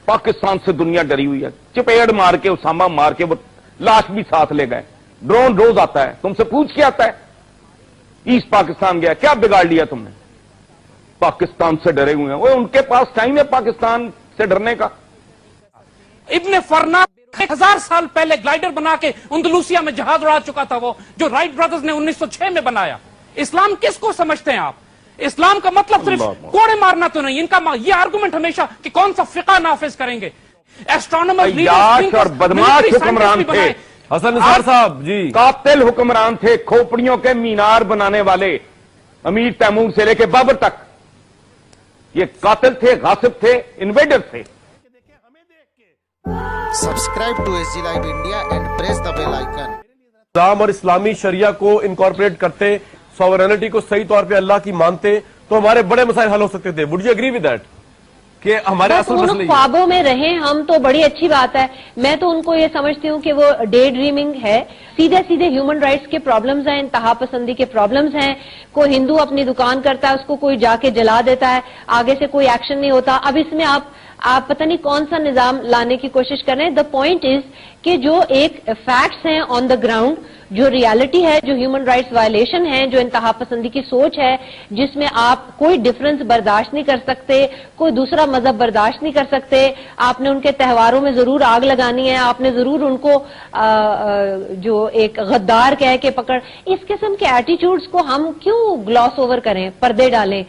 पाकिस्तान से दुनिया डरी हुई है। चपेड़ मार के, उसामा मार के वो लाश भी साथ ले गए। ड्रोन रोज आता है, तुमसे पूछ के आता है। ईस्ट पाकिस्तान गया, क्या बिगाड़ लिया तुमने? पाकिस्तान से डरे हुए हैं वो, उनके पास टाइम है पाकिस्तान से डरने का। इब्न फरना 1000 साल पहले ग्लाइडर बना के अंदलूसिया में जहाज उड़ा चुका था, वो जो राइट ब्रदर्स ने 1906 में बनाया। इस्लाम किसको समझते हैं आप? इस्लाम का मतलब सिर्फ कोड़े मारना तो नहीं। इनका ये आर्गुमेंट हमेशा कि कौन सा फिका नाफिज करेंगे। एस्ट्रोनॉमर और बदमाश हुक्मरान थे हसन निसार साहब जी, कातिल हुक्मरान थे, खोपड़ियों के मीनार बनाने वाले अमीर तैमूर से लेके बाबर तक। ये कातिल थे, गासिब थे, इन्वेडर थे। Subscribe to SG Live India and press the bell icon. इस्लाम और इस्लामी शरिया को इनकॉर्पोरेट करते, सॉवरेनिटी को सही तौर पे अल्लाह की मानते, तो हमारे बड़े मसाइल हल हो सकते थे। Would you agree with that कि हमारे असल मसले ख्वाबों में रहे हम तो बड़ी अच्छी बात है। मैं तो उनको ये समझती हूँ कि वो डे ड्रीमिंग है। सीधे सीधे ह्यूमन राइट्स के प्रॉब्लम्स हैं, इंतहा पसंदी के प्रॉब्लम्स हैं। कोई हिंदू अपनी दुकान करता है, उसको कोई जाके जला देता है, आगे से कोई एक्शन नहीं होता। अब इसमें आप पता नहीं कौन सा निजाम लाने की कोशिश कर रहे हैं। द पॉइंट इज कि जो एक फैक्ट्स हैं ऑन द ग्राउंड, जो रियलिटी है, जो ह्यूमन राइट्स वायलेशन है, जो इंतहा पसंदी की सोच है, जिसमें आप कोई डिफरेंस बर्दाश्त नहीं कर सकते, कोई दूसरा मजहब बर्दाश्त नहीं कर सकते, आपने उनके त्योहारों में जरूर आग लगानी है, आपने जरूर उनको जो एक गद्दार कह के पकड़, इस किस्म के एटीट्यूड्स को हम क्यों ग्लॉस ओवर करें, पर्दे डालें?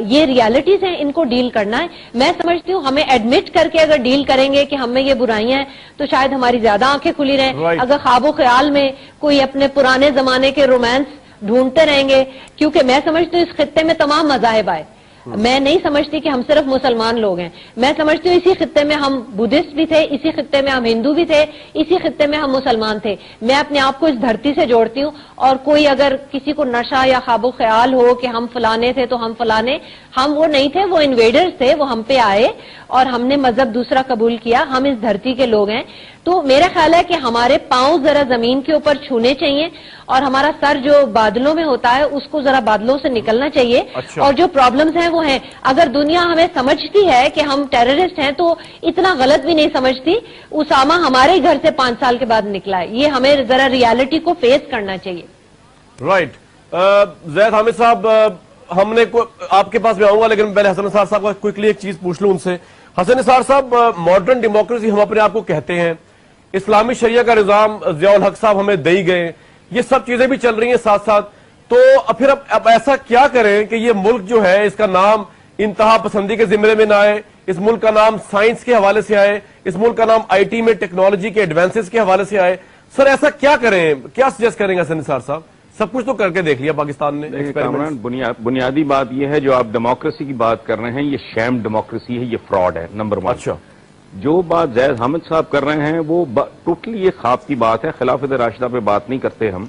ये रियलिटीज हैं, इनको डील करना है। मैं समझती हूँ हमें एडमिट करके अगर डील करेंगे कि हमें ये बुराइयां हैं तो शायद हमारी ज्यादा आंखें खुली रहें। अगर ख्वाबो ख्याल में कोई अपने पुराने जमाने के रोमांस ढूंढते रहेंगे, क्योंकि मैं समझती हूँ इस खित्ते में तमाम मज़ाहिब आए। मैं नहीं समझती कि हम सिर्फ मुसलमान लोग हैं। मैं समझती हूँ इसी खित्ते में हम बुद्धिस्ट भी थे, इसी खित्ते में हम हिंदू भी थे, इसी खित्ते में हम मुसलमान थे। मैं अपने आप को इस धरती से जोड़ती हूँ। और कोई अगर किसी को नशा या ख्वाबो ख्याल हो कि हम फलाने थे तो हम फलाने, हम वो नहीं थे, वो इन्वेडर्स थे, वो हम पे आए और हमने मजहब दूसरा कबूल किया। हम इस धरती के लोग हैं। तो मेरा ख्याल है कि हमारे पांव जरा जमीन के ऊपर छूने चाहिए और हमारा सर जो बादलों में होता है उसको जरा बादलों से निकलना चाहिए। अच्छा। और जो प्रॉब्लम्स हैं वो हैं। अगर दुनिया हमें समझती है कि हम टेररिस्ट हैं तो इतना गलत भी नहीं समझती। उसामा हमारे घर से 5 साल के बाद निकला है। ये हमें जरा रियलिटी को फेस करना चाहिए। राइट। जैद हामिद साहब, हमने आपके पास मैं आऊंगा, लेकिन पहले हसन निसार साहब को क्विकली एक चीज पूछ लूं उनसे। हसन निसार साहब, मॉडर्न डेमोक्रेसी हम अपने आप को कहते हैं, इस्लामी शरिया का निजाम ज़ियाउल हक साहब हमें दे ही गए, ये सब चीजें भी चल रही हैं साथ साथ। तो फिर अब ऐसा क्या करें कि ये मुल्क जो है इसका नाम इंतहा पसंदी के जिम्मे में ना आए, इस मुल्क का नाम साइंस के हवाले से आए, इस मुल्क का नाम आईटी में टेक्नोलॉजी के एडवांसेस के हवाले से आए। सर ऐसा क्या करें, क्या सजेस्ट करेंगे हसन निसार साहब? सब कुछ तो करके देख लिया पाकिस्तान ने। बुनियादी बात यह है, जो आप डेमोक्रेसी की बात कर रहे हैं, ये शैम डेमोक्रेसी है, ये फ्रॉड है, नंबर 1। अच्छा। जो बात जैद हामिद साहब कर रहे हैं वो टोटली ये ख्वाब की बात है। खिलाफत राशिदा पे बात नहीं करते हम,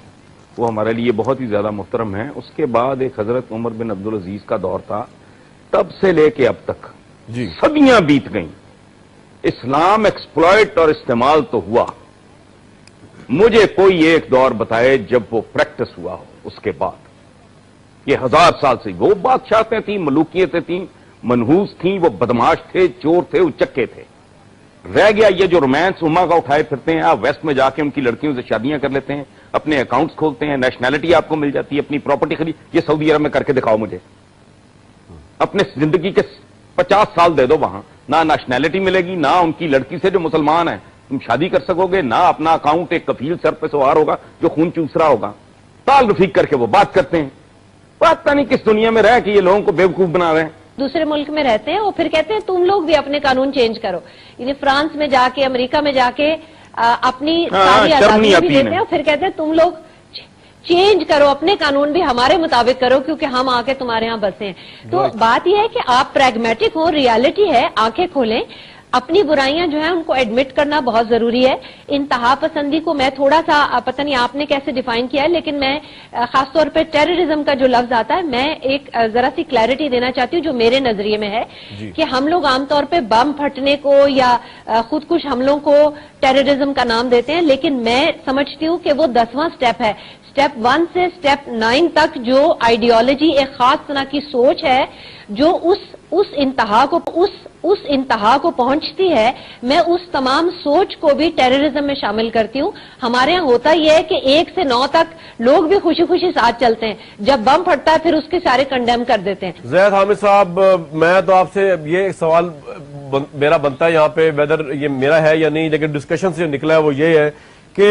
वो हमारे लिए बहुत ही ज्यादा मुहतरम है। उसके बाद एक हजरत उमर बिन अब्दुल अजीज का दौर था, तब से लेके अब तक जी सदियां बीत गईं। इस्लाम एक्सप्लॉइट और इस्तेमाल तो हुआ, मुझे कोई एक दौर बताए जब वो प्रैक्टिस हुआ हो। उसके बाद ये 1000 साल से वो बादशाहतें थी, मलूकियतें थी, मनहूस थी, वो बदमाश थे, चोर थे, उचक्के थे। रह गया ये जो रोमांस उमा का उठाए फिरते हैं। आप वेस्ट में जाके उनकी लड़कियों से शादियां कर लेते हैं, अपने अकाउंट्स खोलते हैं, नेशनैलिटी आपको मिल जाती है, अपनी प्रॉपर्टी खरीद। ये सऊदी अरब में करके दिखाओ मुझे। अपने जिंदगी के 50 साल दे दो, वहां ना नेशनैलिटी मिलेगी, ना उनकी लड़की से जो मुसलमान है तुम शादी कर सकोगे, ना अपना अकाउंट एक कफील सर पे सवार होगा जो खून चूस रहा होगा। ताल रफीक करके वो बात करते हैं। पता नहीं किस दुनिया में रह के ये लोगों को बेवकूफ बना रहे हैं। दूसरे मुल्क में रहते हैं और फिर कहते हैं तुम लोग भी अपने कानून चेंज करो। यानी फ्रांस में जाके, अमेरिका में जाके अपनी सारी आजादी भी देते हैं और फिर कहते हैं तुम लोग चेंज करो, अपने कानून भी हमारे मुताबिक करो क्योंकि हम आके तुम्हारे यहाँ बसे हैं। तो बात यह है कि आप प्रैग्मेटिक हो, रियलिटी है, आंखें खोलें। अपनी बुराइयां जो है उनको एडमिट करना बहुत जरूरी है। इंतहा पसंदी को मैं थोड़ा सा, पता नहीं आपने कैसे डिफाइन किया है, लेकिन मैं खासतौर पे टेररिज्म का जो लफ्ज आता है, मैं एक जरा सी क्लैरिटी देना चाहती हूँ जो मेरे नजरिए में है कि हम लोग आमतौर पे बम फटने को या खुदकुश हमलों को टेररिज्म का नाम देते हैं, लेकिन मैं समझती हूँ कि वो 10वां स्टेप है। स्टेप 1 से स्टेप 9 तक जो आइडियोलॉजी, एक खास तरह की सोच है जो उस उस इंतहा को पहुंचती है, मैं उस तमाम सोच को भी टेररिज्म में शामिल करती हूं। हमारे यहाँ होता यह है कि 1 से 9 तक लोग भी खुशी खुशी साथ चलते हैं, जब बम फटता है फिर उसके सारे कंडेम कर देते हैं। ज़ैद हामिद साहब, मैं तो आपसे ये एक सवाल मेरा बनता है यहाँ पे, वेदर ये मेरा है या नहीं, लेकिन डिस्कशन से जो निकला है वो ये है कि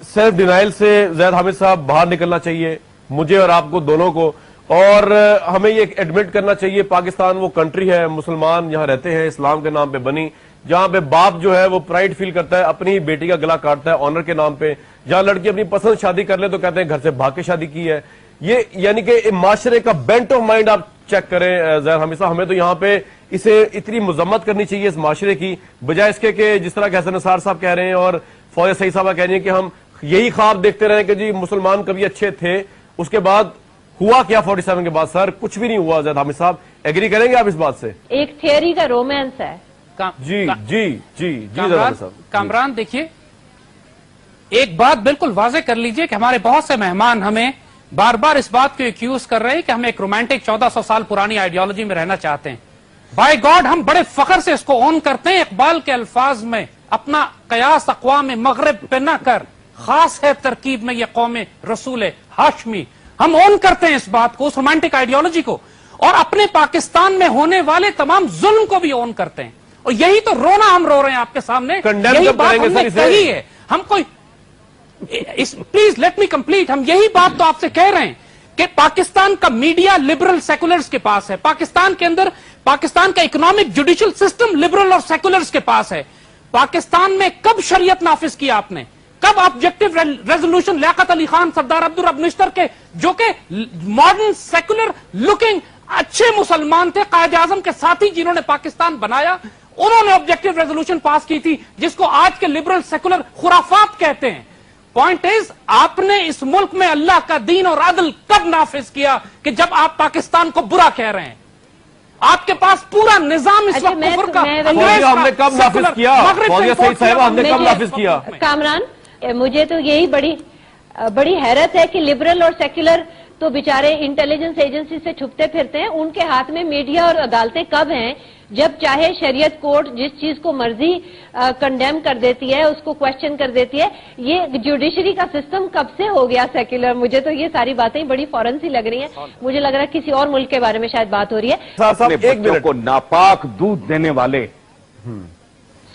सेल्फ डिनाइल से ज़ैद हामिद साहब बाहर निकलना चाहिए, मुझे और आपको दोनों को, और हमें ये एडमिट करना चाहिए पाकिस्तान वो कंट्री है, मुसलमान यहाँ रहते हैं, इस्लाम के नाम पे बनी, जहां पे बाप जो है वो प्राइड फील करता है, अपनी ही बेटी का गला काटता है ऑनर के नाम पे, जहां लड़की अपनी पसंद शादी कर ले तो कहते हैं घर से भाग के शादी की है। ये यानी कि माशरे का बेंट ऑफ माइंड आप चेक करें ज़ैद हामिद साहब, हमें तो यहाँ पे इसे इतनी मजम्मत करनी चाहिए इस माशरे की, बजाय इसके कि जिस तरह के हसन निसार साहब कह रहे हैं और फौजिया सईद साहब कह रही हैं कि हम यही ख्वाब देखते रहे कि जी मुसलमान कभी अच्छे थे, उसके बाद हुआ क्या 47 के बाद? सर कुछ भी नहीं हुआ। ज़ैद हामिद साहब एग्री करेंगे आप इस बात से? एक थियरी का रोमांस है। जी जी जी जी साहब कामरान, देखिए एक बात बिल्कुल वाजे कर लीजिए कि हमारे बहुत से मेहमान हमें बार बार इस बात को एक्यूज कर रहे हैं कि हम एक रोमांटिक 1400 साल पुरानी आइडियोलॉजी में रहना चाहते हैं। बाय गॉड, हम बड़े फख्र से इसको ऑन करते हैं। इकबाल के अल्फाज में अपना कयास अक़वाम मगरिब पे न कर, खास है तरकीब में ये कौम रसूल हाशमी। हम ऑन करते हैं इस बात को, उस रोमांटिक आइडियोलॉजी को, और अपने पाकिस्तान में होने वाले तमाम जुल्म को भी ऑन करते हैं। और यही तो रोना हम रो रहे हैं आपके सामने, यही बात हमने कही है। हम कोई प्लीज लेट मी कंप्लीट, हम यही बात तो आपसे कह रहे हैं कि पाकिस्तान का मीडिया लिबरल सेकुलर्स के पास है, पाकिस्तान के अंदर पाकिस्तान का इकोनॉमिक जुडिशियल सिस्टम लिबरल और सेकुलर्स के पास है। पाकिस्तान में कब शरीयत नाफिज किया आपने? कब ऑब्जेक्टिव रेजोल्यूशन लियाकत अली खान, सरदार अब्दुल रब निश्तर के, जो कि मॉडर्न सेकुलर लुकिंग अच्छे मुसलमान थे, कायद आजम के साथी जिन्होंने पाकिस्तान बनाया, उन्होंने ऑब्जेक्टिव रेजोल्यूशन पास की थी जिसको आज के लिबरल सेकुलर खुराफात कहते हैं। पॉइंट इज, आपने इस मुल्क में अल्लाह का दीन और अदल कब नाफिज किया कि जब आप पाकिस्तान को बुरा कह रहे हैं? आपके पास पूरा निजाम इस वक्त कुफ्र का, हमने कब नाफिज किया? हमने कब नाफिज किया? कामरान, मुझे तो यही बड़ी हैरत है कि लिबरल और सेक्युलर तो बेचारे इंटेलिजेंस एजेंसी से छुपते फिरते हैं, उनके हाथ में मीडिया और अदालतें कब हैं? जब चाहे शरीयत कोर्ट जिस चीज को मर्जी कंडेम कर देती है, उसको क्वेश्चन कर देती है। ये जुडिशरी का सिस्टम कब से हो गया सेक्युलर? मुझे तो ये सारी बातें बड़ी फौरन सी लग रही हैं। मुझे लग रहा है किसी और मुल्क के बारे में शायद बात हो रही है। एक मिनट को नापाक दूध देने वाले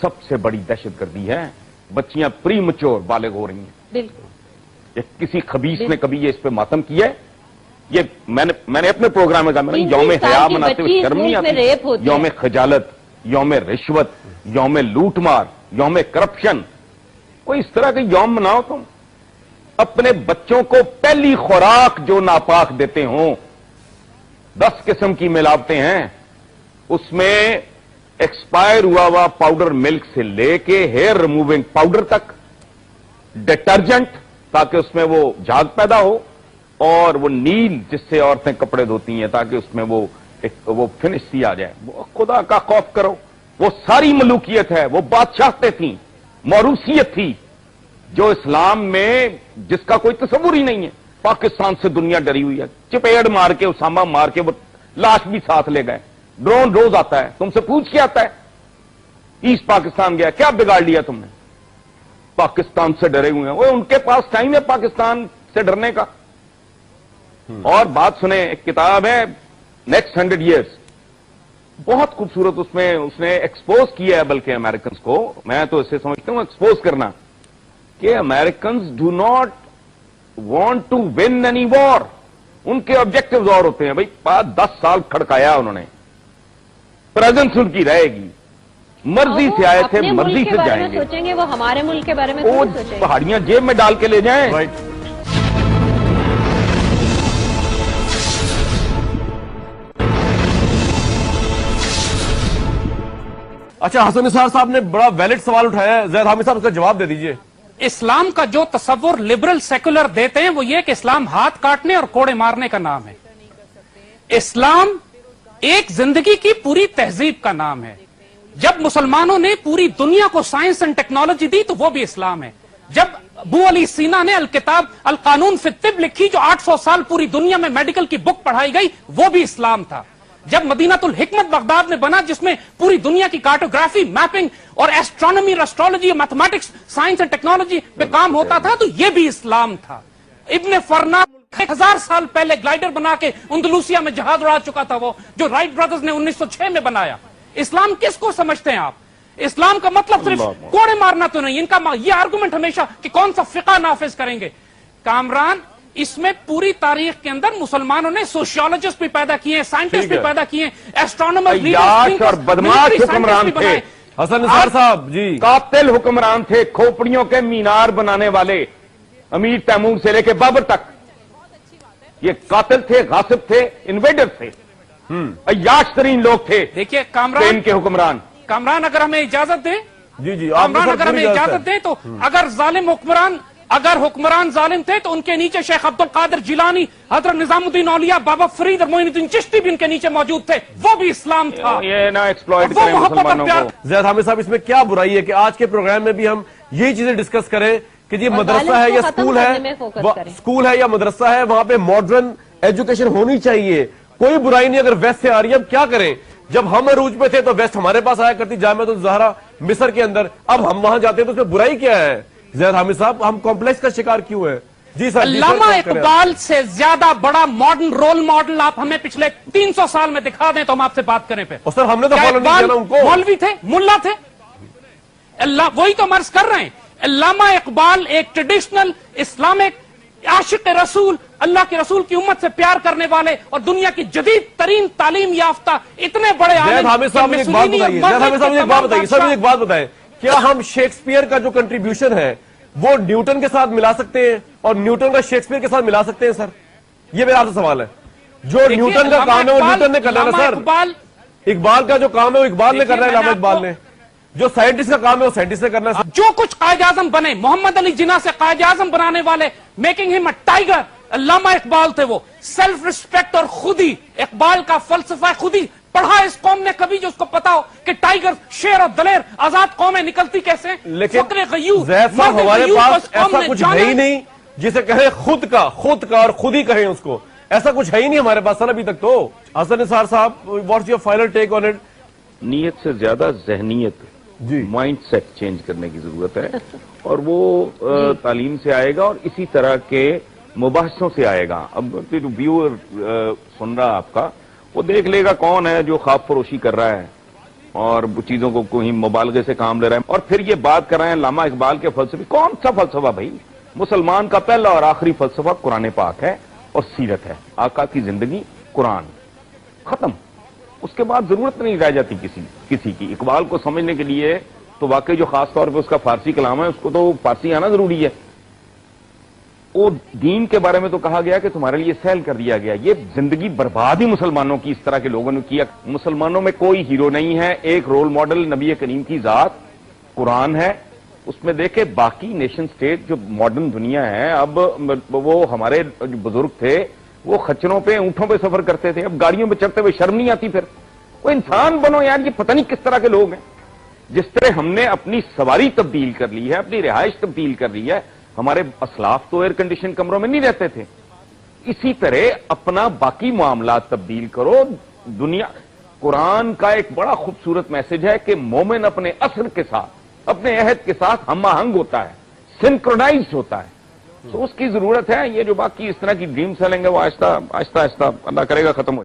सबसे बड़ी दहशतगर्दी है, बच्चियां प्री मैच्योर बालिग हो रही हैं। बिल्कुल। ये किसी खबीस ने कभी ये इस पे मातम किया है? ये मैंने अपने प्रोग्राम में कहा, मैंने यौम हया मनाते हुए शर्म नहीं आती? यौम खजालत, यौम रिश्वत, यौम लूटमार, यौम करप्शन, कोई इस तरह के यौम मनाओ तुम। अपने बच्चों को पहली खुराक जो नापाक देते हो, 10 किस्म की मिलावटें हैं, उसमें एक्सपायर हुआ पाउडर मिल्क से लेके हेयर रिमूविंग पाउडर तक, डिटर्जेंट ताकि उसमें वो झाग पैदा हो, और वो नील जिससे औरतें कपड़े धोती हैं ताकि उसमें वो फिनिश सी आ जाए। वो खुदा का खौफ करो, वो सारी मलूकियत है, वो बादशाहतें थी, मौरूसियत थी, जो इस्लाम में जिसका कोई तस्वुर ही नहीं है। पाकिस्तान से दुनिया डरी हुई है, चपेड़ मार के, उसामा मार के वो लाश भी साथ ले गए। ड्रोन रोज आता है, तुमसे पूछ के आता है ईस्ट पाकिस्तान गया, क्या बिगाड़ लिया तुमने? पाकिस्तान से डरे हुए हैं वो, उनके पास टाइम है पाकिस्तान से डरने का। और बात सुने, एक किताब है नेक्स्ट 100 years, बहुत खूबसूरत, उसमें उसने एक्सपोज किया है बल्कि अमेरिकन को, मैं तो इसे समझता हूं एक्सपोज करना, कि American do not want to win any war. उनके ऑब्जेक्टिव्स और होते हैं। भाई 10 साल खड़काया उन्होंने, प्रेजेंस उनकी रहेगी, मर्जी से आए थे मर्जी से जाएंगे। सोचेंगे वो हमारे मुल्क के बारे में, वो पहाड़ियां जेब में डाल के ले जाएं। अच्छा, हसन निसार साहब ने बड़ा वैलिड सवाल उठाया है, ज़ैद हामिद साहब उसका जवाब दे दीजिए। इस्लाम का जो तस्वुर लिबरल सेकुलर देते हैं वो ये कि इस्लाम हाथ काटने और कोड़े मारने का नाम है। इस्लाम एक जिंदगी की पूरी तहजीब का नाम है। जब मुसलमानों ने पूरी दुनिया को साइंस एंड टेक्नोलॉजी दी तो वो भी इस्लाम है। जब अबू अली सीना ने अल किताब अल कानून फिर तिब लिखी, जो 800 साल पूरी दुनिया में मेडिकल की बुक पढ़ाई गई, वो भी इस्लाम था। जब मदीनातुल हिकमत बगदाद में बना, जिसमें पूरी दुनिया की कार्टोग्राफी, मैपिंग और astronomy, astrology, mathematics, science and technology पे काम होता था, तो ये भी इस्लाम था। इब्ने फरना 1000 साल पहले ग्लाइडर बना के अंदलूसिया में जहाज उड़ा चुका था, वो जो राइट ब्रदर्स ने 1906 में बनाया। इस्लाम किसको समझते हैं आप? इस्लाम का मतलब सिर्फ कोड़े मारना तो नहीं। इनका ये आर्गुमेंट हमेशा कि कौन सा फिका नाफिज करेंगे। कामरान, इसमें पूरी तारीख के अंदर मुसलमानों ने सोशियोलॉजिस्ट भी पैदा किए, साइंटिस्ट भी पैदा किए, एस्ट्रोनॉमर और बदमाश हुक्मरान थे। हसन निसार साहब जी कातिल हुक्मरान थे, खोपड़ियों के मीनार बनाने वाले, अमीर तैमूर से लेके बाबर तक। ये कातिल थे, गासिब थे, इन्वेडर थे, अय्याश तरीन लोग थे। देखिए कामरान, इनके हुक्मरान, कामरान अगर हमें इजाजत दें, जी कामरान अगर हमें इजाजत दें, तो अगर जालिम हुक्मरान, अगर हुक्मरान जालिम थे तो उनके नीचे शेख अब्दुल कादिर जिलानी, हजरत निजामुद्दीन औलिया, बाबा फरीद और मोइनुद्दीन चिश्ती भी उनके नीचे मौजूद थे। वो भी इस्लाम था। ये ना एक्सप्लॉइट वो करें मोहब्बत और मुसलमानों प्यार। को। ज़ैद हामिद साहब, इसमें क्या बुराई है कि आज के प्रोग्राम में भी हम यही चीजें डिस्कस करें कि ये मदरसा है या स्कूल है, स्कूल है या मदरसा है, वहां पे मॉडर्न एजुकेशन होनी चाहिए। कोई बुराई नहीं अगर वेस्ट से आ रही है। अब क्या करें, जब हम अरूज पे थे तो वेस्ट हमारे पास आया करती, जामिया ज़हरा मिस्र के अंदर। अब हम वहां जाते हैं तो उसमें बुराई क्या है? ज़ैद हामिद साहब, हम कॉम्प्लेक्स का शिकार क्यों है? जी सर। अल्लामा इकबाल से ज्यादा बड़ा मॉडर्न रोल मॉडल आप हमें पिछले 300 साल में दिखा दें तो हम आपसे बात करें पे। और सर हमने तो फॉलो नहीं किया ना उनको। मौलवी थे, मुल्ला थे, अल्लाह वही तो मर्ज कर रहे हैं। अल्लामा इकबाल एक ट्रेडिशनल इस्लामिक आशिक रसूल, अल्लाह के रसूल की उम्मत से प्यार करने वाले और दुनिया की जदीद तरीन तालीम याफ्ता इतने बड़े ज़ैद हामिद साहब मुझे एक बात बताइए, सर मुझे एक बात बताएं, क्या हम शेक्सपियर का जो कंट्रीब्यूशन है वो न्यूटन के साथ मिला सकते हैं और न्यूटन का शेक्सपियर के साथ मिला सकते हैं? सर ये मेरा आपसे सवाल है। जो न्यूटन का काम है वो न्यूटन ने करना है सर। इकबाल का जो काम है वो इकबाल ने करना है, अल्लामा इकबाल ने। जो साइंटिस्ट का काम है वो साइंटिस्ट ने करना है। जो कुछ कायद आजम बने, मोहम्मद अली जिन्ना से कायद आजम बनाने वाले, मेकिंग हिम अ टाइगर, अल्लामा इकबाल थे वो। सेल्फ रिस्पेक्ट और खुदी, इकबाल का फलसफा खुदी पढ़ा इस कौम ने कभी जो उसको पता हो कि टाइगर, शेर और दलेर आजाद कौमें निकलती कैसे? लेकिन ज़ैद साहब हमारे पास ऐसा कुछ है ही नहीं जिसे कहे खुद का और खुद ही कहें उसको। ऐसा कुछ है ही नहीं हमारे पास सर अभी तक तो। Hasan Nisar sahab, what's your final take on it? नीयत से ज्यादा जहनीत, माइंड सेट चेंज करने की जरूरत है और वो तालीम से आएगा और इसी तरह के मुबाहसों से आएगा। अब जो व्यूअर सुन रहा आपका, वो देख लेगा कौन है जो ख्वाब फरोशी कर रहा है और चीजों को कोई मुबालगे से काम ले रहा है और फिर ये बात कर रहे हैं अल्लामा इकबाल के फलसफे। कौन सा फलसफा भाई? मुसलमान का पहला और आखिरी फलसफा कुरान पाक है और सीरत है, आका की जिंदगी, कुरान, खत्म। उसके बाद जरूरत नहीं रह जाती किसी की। इकबाल को समझने के लिए तो वाकई जो खास तौर पे उसका फारसी कलाम है उसको तो फारसी आना जरूरी है। वो दीन के बारे में तो कहा गया कि तुम्हारे लिए सहल कर दिया गया। ये जिंदगी बर्बाद ही मुसलमानों की इस तरह के लोगों ने किया। मुसलमानों में कोई हीरो नहीं है, एक रोल मॉडल नबी करीम की जात कुरान है। उसमें देखे बाकी नेशन स्टेट जो मॉडर्न दुनिया है, अब वो हमारे जो बुजुर्ग थे वो खच्चरों पे, ऊंटों पे सफर करते थे, अब गाड़ियों पे चढ़ते हुए शर्म नहीं आती? फिर कोई इंसान बनो यार। ये पता नहीं किस तरह के लोग हैं। जिस तरह हमने अपनी सवारी तब्दील कर ली है, अपनी रिहाइश तब्दील कर ली है, हमारे असलाफ तो एयर कंडीशन कमरों में नहीं रहते थे। इसी तरह अपना बाकी मामला तब्दील करो। दुनिया, कुरान का एक बड़ा खूबसूरत मैसेज है कि मोमिन अपने असर के साथ, अपने अहद के साथ हम आहंग होता है, सिंक्रोनाइज होता है। तो उसकी जरूरत है। ये जो बाकी इस तरह की ड्रीम सेलिंग है वो आहिस्ता आहिस्ता अल्लाह करेगा खत्म हो।